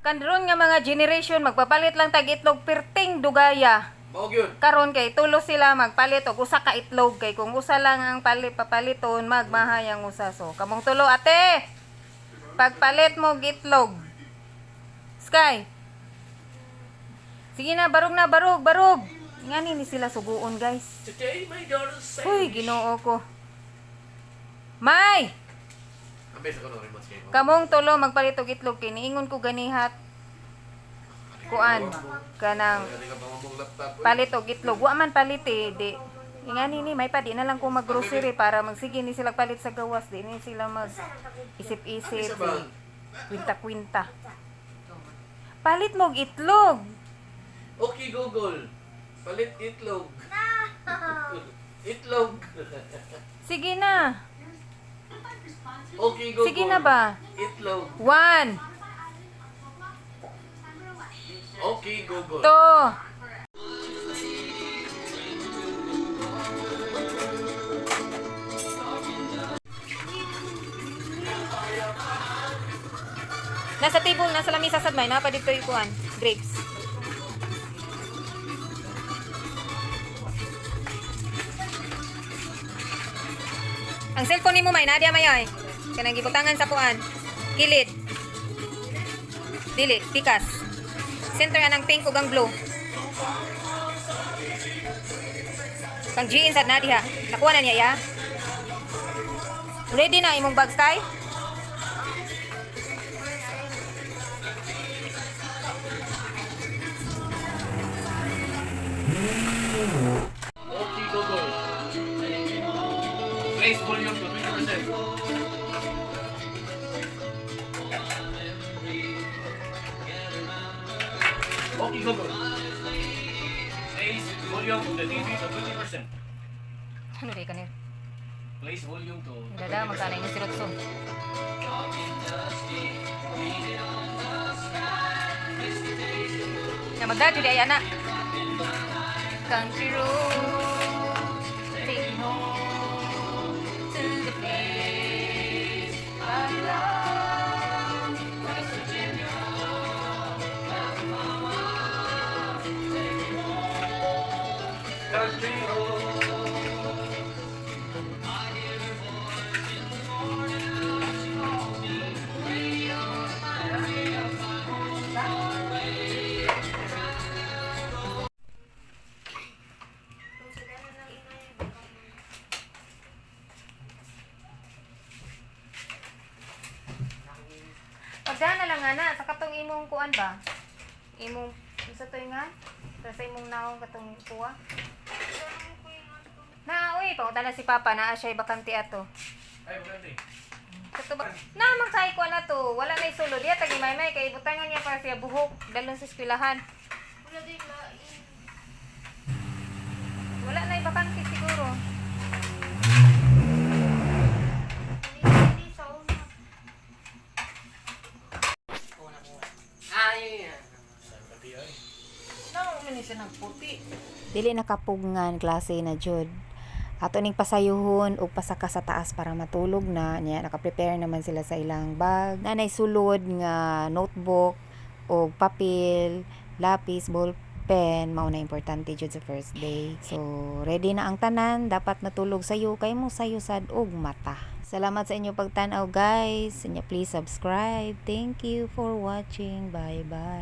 Kanron nga mga generation magpapalit lang tag itlog perting dugaya. Mao gyud. Karon kay tulo sila magpalit og usa ka itlog kay kung usa lang ang papaliton magmahay ang usa. So kamong tulo ate. Pagpalit mo og itlog. Sky. Sige na barug na barug. Ngani ni sila suguon guys. Today my daughter says. Uy, Ginoo ko. May. Ambes ako no remote kayo. Kamong tulo magpalit og itlog kay niingon ko ganihat. Kuan kanang Hindi ka pa mamong laptop. palit og itlog. Wa man palit eh. Di. Ingani ni may pa di na lang ko mag-grocery para magsige ni sila palit sa gawas. Di ni sila mag isip-isip. Kwinta-kwinta. Palit mo og itlog. Okay Google. Palit itlog. Itlog. Sige na. Okay Google. Sige na ba? Itlog. 1, Okay Google. 2. Nasa table, nasa lamisa sad may napa dito ikuan, grapes. Ang cellphone nimo may nadia mayoy. Kanang gibutangan sa kuan. Kilid. Dili, pikas. Center anang pink ug ang blue. Kang jeans at nadia. Nakuha na niya ya. Ready na imong bags kay? Okay Google. Raise volume to 20%. Okay Google. Raise volume to the TV to 20%. Ano kay kanir? Place volume to Dada magkana yung sirotso. Ya magdadyo di ay anak. Country road, take me home to the place I love, West Virginia. Country road. Pagdaan na lang ana, sa katong imong kuan ba? Imong sa to nga? Sa imong naong katong kuha? Na, uy, pangutan na si Papa na siya bakante ato. Ay, maganda. Kato ba? Na magsahi ko na to. Wala na isulod. Diya tagi may kay butangan niya para siya buhok dalon sa eskwelahan. Wala na bakante siguro. Dili nakapugngan klase na jud. Ato ning pasayuhon og pasaka sa taas para matulog na. Nya naka-prepare naman sila sa ilang bag. Nanay sulod nga notebook og papel, lapis, ballpen, mao na importante jud sa first day. So ready na ang tanan, dapat natulog sayo kay mo sayo sad og mata. Salamat sa inyo pagtan-aw guys. Nya please subscribe. Thank you for watching. Bye bye.